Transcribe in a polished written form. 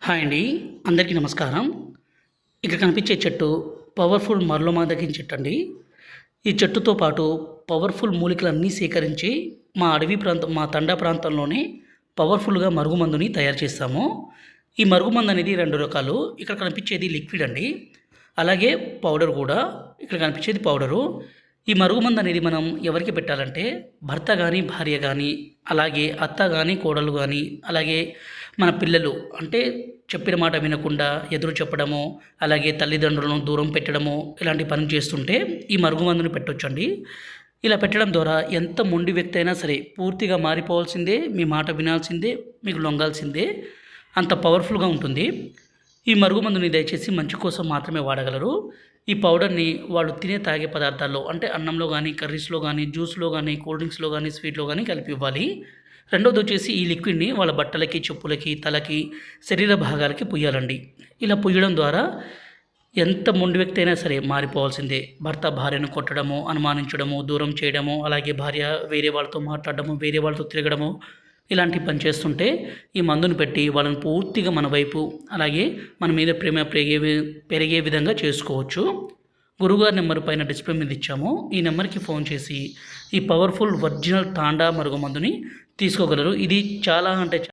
Hi అండి. అందరికీ నమస్కారం. ఇక్కడ కనిపించే చెట్టు పవర్‌ఫుల్ మరలుమాదగిన చెట్టండి. ఈ చెట్టుతో పాటు పవర్‌ఫుల్ మూలికలన్నీ సేకరించి మా తండా ప్రాంతంలోనే పవర్‌ఫుల్‌గా మరుగుమందుని తయారు చేస్తాము. ఈ మరుగుమందు అనేది 2 రకాలు. ఇక్కడ కనిపించేది లిక్విడ్ అండి. అలాగే పౌడర్ కూడా. ఇక్కడ కనిపించేది పౌడరు. ఈ మరుగుమందు అనేది మనం ఎవరికి పెట్టాలంటే భర్త గానీ, భార్య గానీ, అలాగే అత్త గానీ, కోడలు గానీ, అలాగే మన పిల్లలు అంటే చెప్పిన మాట వినకుండా ఎదురు చెప్పడము, అలాగే తల్లిదండ్రులను దూరం పెట్టడము, ఇలాంటి పనులు చేస్తుంటే ఈ మరుగుమందుని పెట్టొచ్చండి. ఇలా పెట్టడం ద్వారా ఎంత మొండి వ్యక్తి అయినా సరే పూర్తిగా మారిపోవాల్సిందే, మీ మాట వినాల్సిందే, మీకు లొంగాల్సిందే. అంత పవర్‌ఫుల్‌గా ఉంటుంది. ఈ మరుగుమందుని దయచేసి మంచి కోసం మాత్రమే వాడగలరు. ఈ పౌడర్‌ని వాళ్ళు తినే, తాగే పదార్థాల్లో అంటే అన్నంలో గానీ, కర్రీస్‌లో గానీ, జ్యూస్‌లో గానీ, కూల్ డ్రింక్స్‌లో గానీ, స్వీట్‌లో గానీ కలిపి ఇవ్వాలి. రెండోదొచ్చేసి ఈ లిక్విడ్‌ని వాళ్ళ బట్టలకి, చెప్పులకి, తలకి, శరీర భాగాలకి పుయ్యాలండి. ఇలా పుయ్యడం ద్వారా ఎంత మొండి వ్యక్తి అయినా సరే మారిపోవాల్సిందే. భర్త భార్యను కొట్టడము, అనుమానించడము, దూరం చేయడము, అలాగే భార్య వేరే వాళ్ళతో మాట్లాడడము, వేరే వాళ్ళతో తిరగడము, ఇలాంటి పని చేస్తుంటే ఈ మందుని పెట్టి వాళ్ళని పూర్తిగా మన వైపు, అలాగే మన మీద ప్రేమ పెరిగే విధంగా చేసుకోవచ్చు. గురువుగారి నెంబర్ పైన డిస్ప్లే మీద ఇచ్చాము. ఈ నెంబర్కి ఫోన్ చేసి ఈ పవర్‌ఫుల్ ఒరిజినల్ తాండా మరుగుమందుని తీసుకోగలరు. ఇది చాలా అంటే